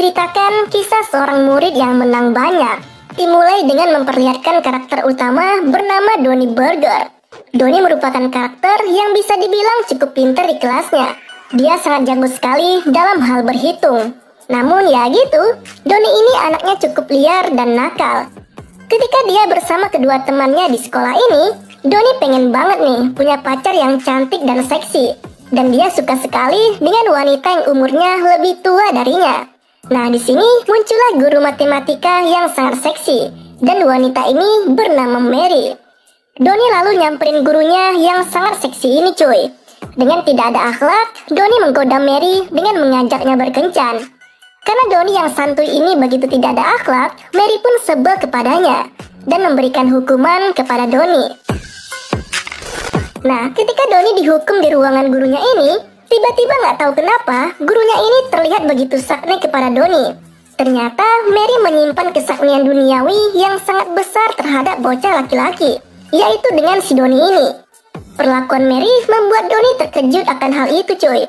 menceritakan kisah seorang murid yang menang banyak. Dimulai dengan memperlihatkan karakter utama bernama Donnie Burger. Donnie merupakan karakter yang bisa dibilang cukup pintar di kelasnya. Dia sangat jago sekali dalam hal berhitung. Namun ya gitu, Donnie ini anaknya cukup liar dan nakal. Ketika dia bersama kedua temannya di sekolah ini, Donnie pengen banget nih punya pacar yang cantik dan seksi. Dan dia suka sekali dengan wanita yang umurnya lebih tua darinya. Nah, di sini muncullah guru matematika yang sangat seksi, dan wanita ini bernama Mary. Donnie lalu nyamperin gurunya yang sangat seksi ini cuy. Dengan tidak ada akhlak, Donnie menggoda Mary dengan mengajaknya berkencan. Karena Donnie yang santuy ini begitu tidak ada akhlak, Mary pun sebel kepadanya dan memberikan hukuman kepada Donnie. Nah, ketika Donnie dihukum di ruangan gurunya ini, tiba-tiba nggak tahu kenapa gurunya ini terlihat begitu sakti kepada Donnie. Ternyata Mary menyimpan kesaktian duniawi yang sangat besar terhadap bocah laki-laki, yaitu dengan si Donnie ini. Perlakuan Mary membuat Donnie terkejut akan hal itu cuy.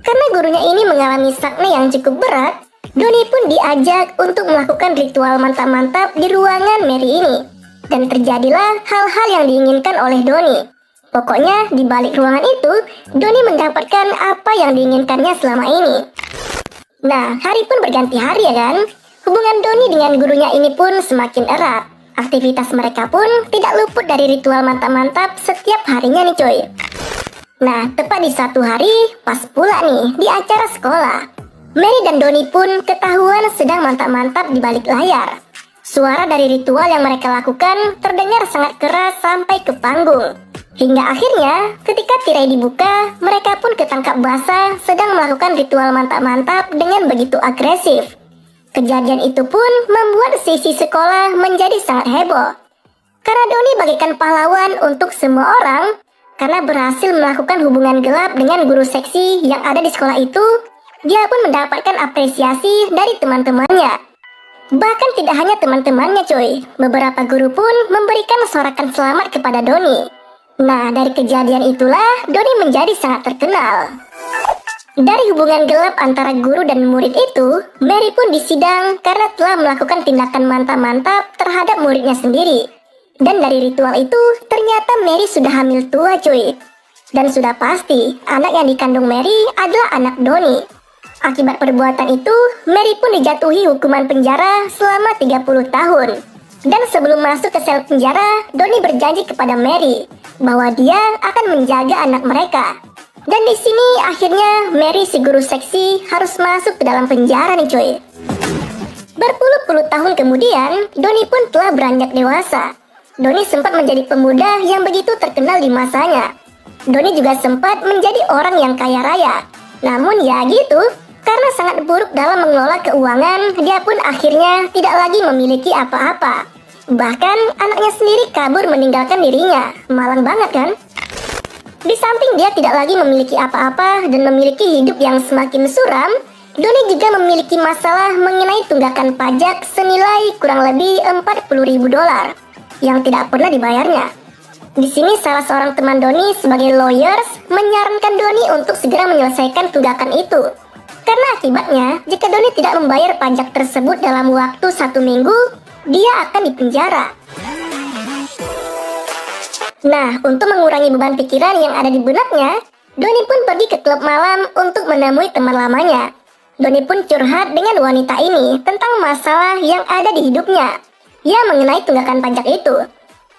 Karena gurunya ini mengalami sakti yang cukup berat, Donnie pun diajak untuk melakukan ritual mantap-mantap di ruangan Mary ini. Dan terjadilah hal-hal yang diinginkan oleh Donnie. Pokoknya di balik ruangan itu, Donnie mendapatkan apa yang diinginkannya selama ini. Nah, hari pun berganti hari ya kan? Hubungan Donnie dengan gurunya ini pun semakin erat. Aktivitas mereka pun tidak luput dari ritual mantap-mantap setiap harinya nih coy. Nah, tepat di satu hari, pas pula nih di acara sekolah, Mary dan Donnie pun ketahuan sedang mantap-mantap di balik layar. Suara dari ritual yang mereka lakukan terdengar sangat keras sampai ke panggung. Hingga akhirnya, ketika tirai dibuka, mereka pun ketangkap basah sedang melakukan ritual mantap-mantap dengan begitu agresif. Kejadian itu pun membuat sisi sekolah menjadi sangat heboh. Karena Donnie bagaikan pahlawan untuk semua orang, karena berhasil melakukan hubungan gelap dengan guru seksi yang ada di sekolah itu, dia pun mendapatkan apresiasi dari teman-temannya. Bahkan tidak hanya teman-temannya cuy, beberapa guru pun memberikan sorakan selamat kepada Donnie. Nah, dari kejadian itulah Donnie menjadi sangat terkenal. Dari hubungan gelap antara guru dan murid itu, Mary pun disidang karena telah melakukan tindakan mantap-mantap terhadap muridnya sendiri. Dan dari ritual itu, ternyata Mary sudah hamil tua cuy. Dan sudah pasti, anak yang dikandung Mary adalah anak Donnie. Akibat perbuatan itu, Mary pun dijatuhi hukuman penjara selama 30 tahun. Dan sebelum masuk ke sel penjara, Donnie berjanji kepada Mary bahwa dia akan menjaga anak mereka. Dan di sini akhirnya Mary si guru seksi harus masuk ke dalam penjara nih cuy. Berpuluh-puluh tahun kemudian, Donnie pun telah beranjak dewasa. Donnie sempat menjadi pemuda yang begitu terkenal di masanya. Donnie juga sempat menjadi orang yang kaya raya. Namun ya gitu, karena sangat buruk dalam mengelola keuangan, dia pun akhirnya tidak lagi memiliki apa-apa. Bahkan anaknya sendiri kabur meninggalkan dirinya. Malang banget kan? Di samping dia tidak lagi memiliki apa-apa dan memiliki hidup yang semakin suram, Donnie juga memiliki masalah mengenai tunggakan pajak senilai kurang lebih $40.000 yang tidak pernah dibayarnya. Di sini salah seorang teman Donnie sebagai lawyers menyarankan Donnie untuk segera menyelesaikan tunggakan itu. Karena akibatnya, jika Donnie tidak membayar pajak tersebut dalam waktu 1 minggu, dia akan dipenjara. Nah, untuk mengurangi beban pikiran yang ada di benaknya, Donnie pun pergi ke klub malam untuk menemui teman lamanya. Donnie pun curhat dengan wanita ini tentang masalah yang ada di hidupnya, ya mengenai tunggakan pajak itu.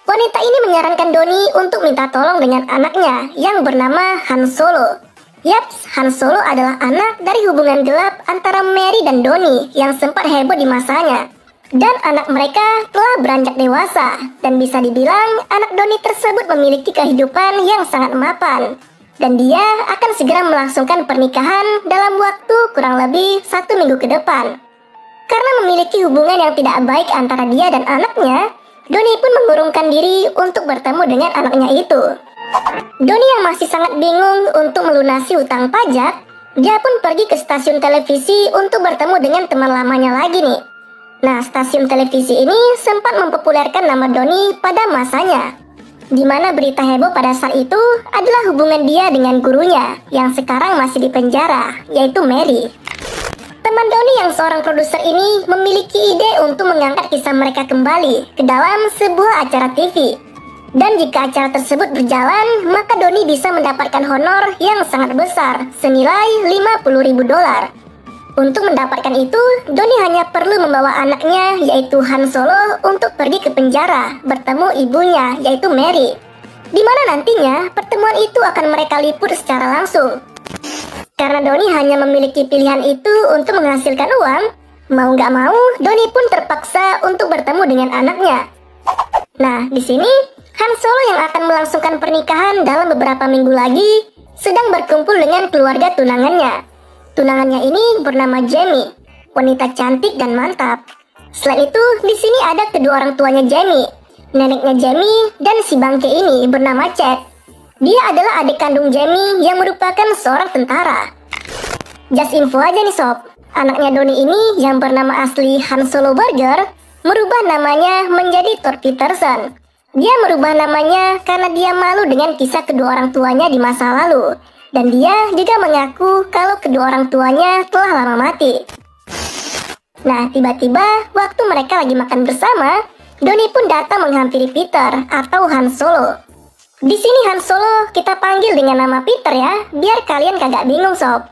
Wanita ini menyarankan Donnie untuk minta tolong dengan anaknya yang bernama Han Solo. Yaps, Han Solo adalah anak dari hubungan gelap antara Mary dan Donnie yang sempat heboh di masanya. Dan anak mereka telah beranjak dewasa, dan bisa dibilang anak Donnie tersebut memiliki kehidupan yang sangat mapan. Dan dia akan segera melangsungkan pernikahan dalam waktu kurang lebih 1 minggu ke depan. Karena memiliki hubungan yang tidak baik antara dia dan anaknya, Donnie pun mengurungkan diri untuk bertemu dengan anaknya itu. Donnie yang masih sangat bingung untuk melunasi hutang pajak, dia pun pergi ke stasiun televisi untuk bertemu dengan teman lamanya lagi nih. Nah, stasiun televisi ini sempat mempopulerkan nama Donnie pada masanya, di mana berita heboh pada saat itu adalah hubungan dia dengan gurunya yang sekarang masih di penjara, yaitu Mary. Teman Doni yang seorang produser ini memiliki ide untuk mengangkat kisah mereka kembali ke dalam sebuah acara TV. Dan jika acara tersebut berjalan, maka Doni bisa mendapatkan honor yang sangat besar, senilai $50.000. Untuk mendapatkan itu, Doni hanya perlu membawa anaknya, yaitu Han Solo, untuk pergi ke penjara, bertemu ibunya, yaitu Mary. Di mana nantinya pertemuan itu akan mereka liput secara langsung. Karena Doni hanya memiliki pilihan itu untuk menghasilkan uang, mau nggak mau, Doni pun terpaksa untuk bertemu dengan anaknya. Nah, di sini Han Solo yang akan melangsungkan pernikahan dalam beberapa minggu lagi sedang berkumpul dengan keluarga tunangannya. Tunangannya ini bernama Jamie, wanita cantik dan mantap. Selain itu, di sini ada kedua orang tuanya Jamie, neneknya Jamie dan si bangke ini bernama Chad. Dia adalah adik kandung Jamie yang merupakan seorang tentara. Just info aja nih sob, anaknya Doni ini yang bernama asli Han Solo Burger merubah namanya menjadi Thor Peterson. Dia merubah namanya karena dia malu dengan kisah kedua orang tuanya di masa lalu. Dan dia juga mengaku kalau kedua orang tuanya telah lama mati. Nah, tiba-tiba waktu mereka lagi makan bersama, Doni pun datang menghampiri Peter atau Han Solo. Di sini Han Solo kita panggil dengan nama Peter ya, biar kalian kagak bingung sob.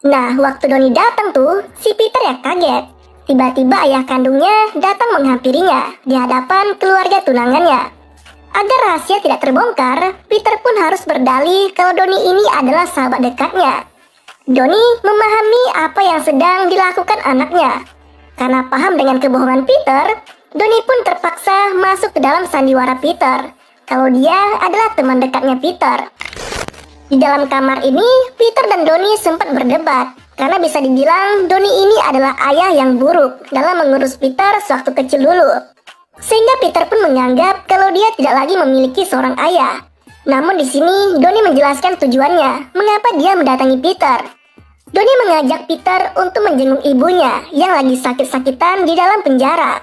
Nah, waktu Doni datang tuh, si Peter ya kaget. Tiba-tiba ayah kandungnya datang menghampirinya di hadapan keluarga tunangannya. Agar rahasia tidak terbongkar, Peter pun harus berdalih kalau Doni ini adalah sahabat dekatnya. Doni memahami apa yang sedang dilakukan anaknya. Karena paham dengan kebohongan Peter, Doni pun terpaksa masuk ke dalam sandiwara Peter kalau dia adalah teman dekatnya Peter. Di dalam kamar ini, Peter dan Doni sempat berdebat karena bisa dibilang Doni ini adalah ayah yang buruk dalam mengurus Peter sewaktu kecil dulu. Sehingga Peter pun menganggap kalau dia tidak lagi memiliki seorang ayah. Namun di sini Doni menjelaskan tujuannya mengapa dia mendatangi Peter. Doni mengajak Peter untuk menjenguk ibunya yang lagi sakit-sakitan di dalam penjara.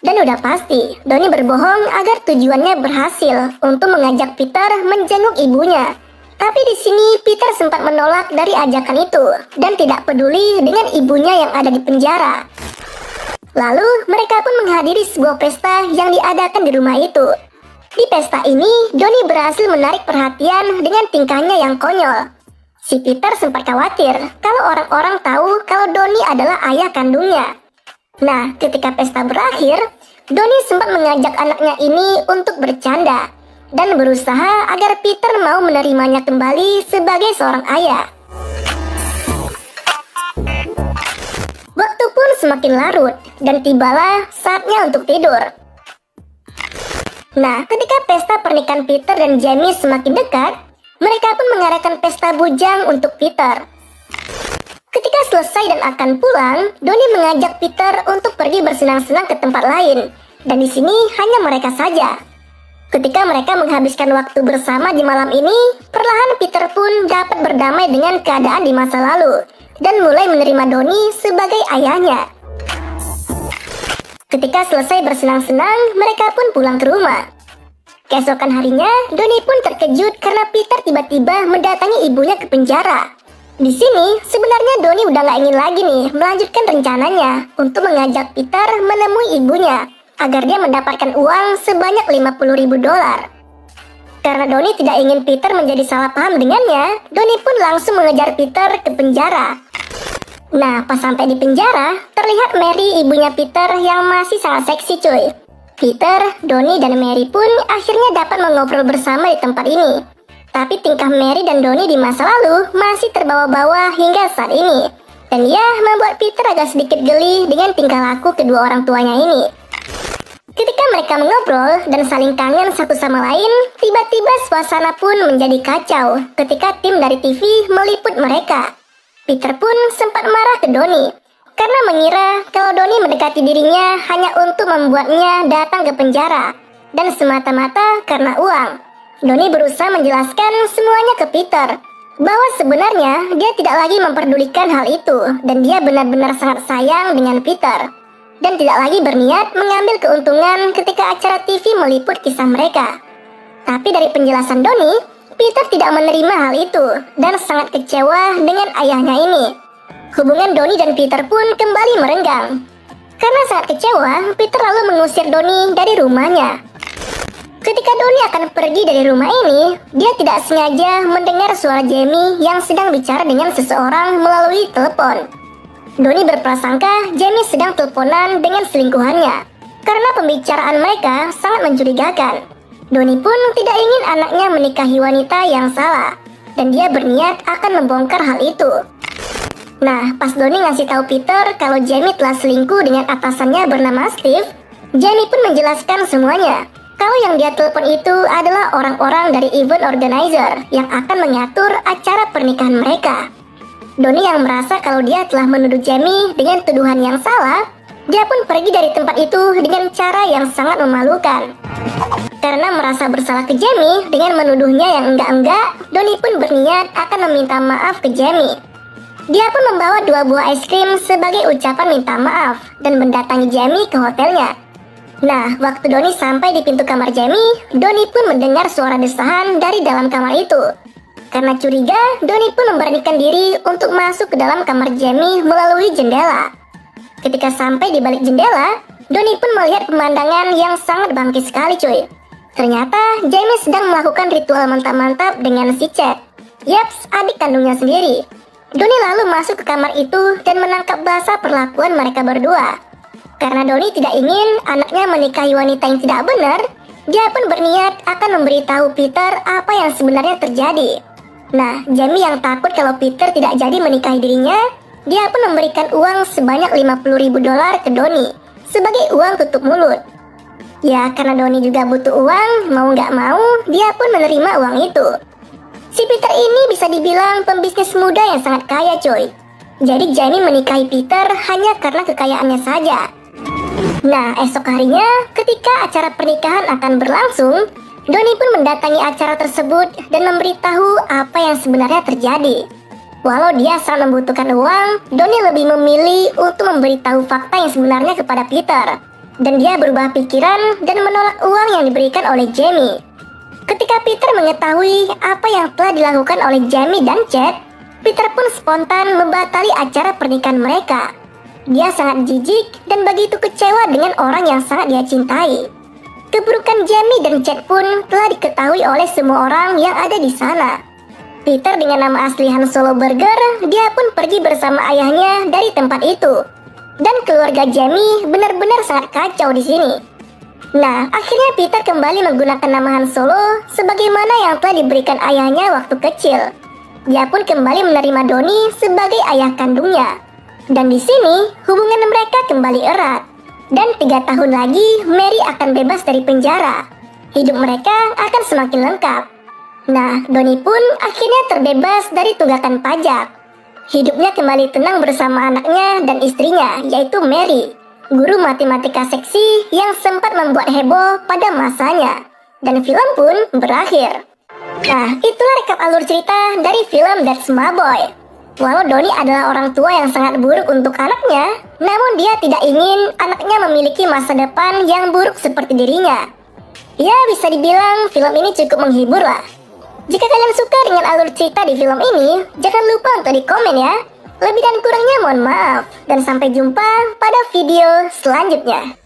Dan udah pasti, Doni berbohong agar tujuannya berhasil untuk mengajak Peter menjenguk ibunya. Tapi di sini Peter sempat menolak dari ajakan itu dan tidak peduli dengan ibunya yang ada di penjara. Lalu mereka pun menghadiri sebuah pesta yang diadakan di rumah itu. Di pesta ini, Doni berhasil menarik perhatian dengan tingkahnya yang konyol. Si Peter sempat khawatir kalau orang-orang tahu kalau Doni adalah ayah kandungnya. Nah, ketika pesta berakhir, Doni sempat mengajak anaknya ini untuk bercanda dan berusaha agar Peter mau menerimanya kembali sebagai seorang ayah. Waktu pun semakin larut dan tibalah saatnya untuk tidur. Nah, ketika pesta pernikahan Peter dan Jamie semakin dekat, mereka pun mengadakan pesta bujang untuk Peter. Ketika selesai dan akan pulang, Doni mengajak Peter untuk pergi bersenang-senang ke tempat lain, dan di sini hanya mereka saja. Ketika mereka menghabiskan waktu bersama di malam ini, perlahan Peter pun dapat berdamai dengan keadaan di masa lalu, dan mulai menerima Doni sebagai ayahnya. Ketika selesai bersenang-senang, mereka pun pulang ke rumah. Keesokan harinya, Doni pun terkejut karena Peter tiba-tiba mendatangi ibunya ke penjara. Di sini, sebenarnya Doni udah gak ingin lagi nih melanjutkan rencananya untuk mengajak Peter menemui ibunya agar dia mendapatkan uang sebanyak $50.000. Karena Doni tidak ingin Peter menjadi salah paham dengannya, Doni pun langsung mengejar Peter ke penjara. Nah, pas sampai di penjara, terlihat Mary, ibunya Peter yang masih sangat seksi cuy. Peter, Doni, dan Mary pun akhirnya dapat mengobrol bersama di tempat ini. Tapi tingkah Mary dan Doni di masa lalu masih terbawa-bawa hingga saat ini. Dan ia membuat Peter agak sedikit geli dengan tingkah laku kedua orang tuanya ini. Ketika mereka mengobrol dan saling kangen satu sama lain, tiba-tiba suasana pun menjadi kacau ketika tim dari TV meliput mereka. Peter pun sempat marah ke Doni karena mengira kalau Doni mendekati dirinya hanya untuk membuatnya datang ke penjara dan semata-mata karena uang. Doni berusaha menjelaskan semuanya ke Peter bahwa sebenarnya dia tidak lagi memperdulikan hal itu dan dia benar-benar sangat sayang dengan Peter dan tidak lagi berniat mengambil keuntungan ketika acara TV meliput kisah mereka. Tapi dari penjelasan Doni, Peter tidak menerima hal itu dan sangat kecewa dengan ayahnya ini. Hubungan Donnie dan Peter pun kembali merenggang. Karena sangat kecewa, Peter lalu mengusir Donnie dari rumahnya. Ketika Donnie akan pergi dari rumah ini, dia tidak sengaja mendengar suara Jamie yang sedang bicara dengan seseorang melalui telepon. Donnie berprasangka Jamie sedang teleponan dengan selingkuhannya, karena pembicaraan mereka sangat mencurigakan. Donnie pun tidak ingin anaknya menikahi wanita yang salah, dan dia berniat akan membongkar hal itu. Nah, pas Donnie ngasih tahu Peter kalau Jamie telah selingkuh dengan atasannya bernama Steve, Jamie pun menjelaskan semuanya. Kalau yang dia telepon itu adalah orang-orang dari event organizer yang akan mengatur acara pernikahan mereka. Donnie yang merasa kalau dia telah menuduh Jamie dengan tuduhan yang salah, dia pun pergi dari tempat itu dengan cara yang sangat memalukan. Karena merasa bersalah ke Jamie dengan menuduhnya yang enggak-enggak, Donnie pun berniat akan meminta maaf ke Jamie. Dia pun membawa 2 buah es krim sebagai ucapan minta maaf dan mendatangi Jamie ke hotelnya. Nah, waktu Donnie sampai di pintu kamar Jamie, Donnie pun mendengar suara desahan dari dalam kamar itu. Karena curiga, Donnie pun memberanikan diri untuk masuk ke dalam kamar Jamie melalui jendela. Ketika sampai di balik jendela, Donnie pun melihat pemandangan yang sangat bangkit sekali cuy. Ternyata Jamie sedang melakukan ritual mantap-mantap dengan si Chad. Yaps, adik kandungnya sendiri. Donnie lalu masuk ke kamar itu dan menangkap basah perlakuan mereka berdua. Karena Donnie tidak ingin anaknya menikahi wanita yang tidak benar, dia pun berniat akan memberitahu Peter apa yang sebenarnya terjadi. Nah, Jamie yang takut kalau Peter tidak jadi menikahi dirinya, dia pun memberikan uang sebanyak $50.000 ke Donnie sebagai uang tutup mulut. Ya, karena Donnie juga butuh uang, mau nggak mau, dia pun menerima uang itu. Si Peter ini bisa dibilang pembisnis muda yang sangat kaya coy. Jadi Jamie menikahi Peter hanya karena kekayaannya saja. Nah, esok harinya, ketika acara pernikahan akan berlangsung, Donnie pun mendatangi acara tersebut dan memberitahu apa yang sebenarnya terjadi. Walau dia sangat membutuhkan uang, Donnie lebih memilih untuk memberitahu fakta yang sebenarnya kepada Peter. Dan dia berubah pikiran dan menolak uang yang diberikan oleh Jamie. Ketika Peter mengetahui apa yang telah dilakukan oleh Jamie dan Chad, Peter pun spontan membatali acara pernikahan mereka. Dia sangat jijik dan begitu kecewa dengan orang yang sangat dia cintai. Keburukan Jamie dan Chad pun telah diketahui oleh semua orang yang ada di sana. Peter dengan nama asli Han Solo Burger, dia pun pergi bersama ayahnya dari tempat itu. Dan keluarga Jamie benar-benar sangat kacau di sini. Nah, akhirnya Peter kembali menggunakan nama Han Solo sebagaimana yang telah diberikan ayahnya waktu kecil. Dia pun kembali menerima Donnie sebagai ayah kandungnya. Dan di sini hubungan mereka kembali erat. Dan 3 tahun lagi Mary akan bebas dari penjara. Hidup mereka akan semakin lengkap. Nah, Donnie pun akhirnya terbebas dari tunggakan pajak. Hidupnya kembali tenang bersama anaknya dan istrinya, yaitu Mary, guru matematika seksi yang sempat membuat heboh pada masanya. Dan film pun berakhir. Nah, itulah rekap alur cerita dari film That's My Boy. Walau Donnie adalah orang tua yang sangat buruk untuk anaknya, namun dia tidak ingin anaknya memiliki masa depan yang buruk seperti dirinya. Ya, bisa dibilang film ini cukup menghibur lah. Jika kalian suka dengan alur cerita di film ini, jangan lupa untuk di komen ya. Lebih dan kurangnya mohon maaf. Dan sampai jumpa pada video selanjutnya.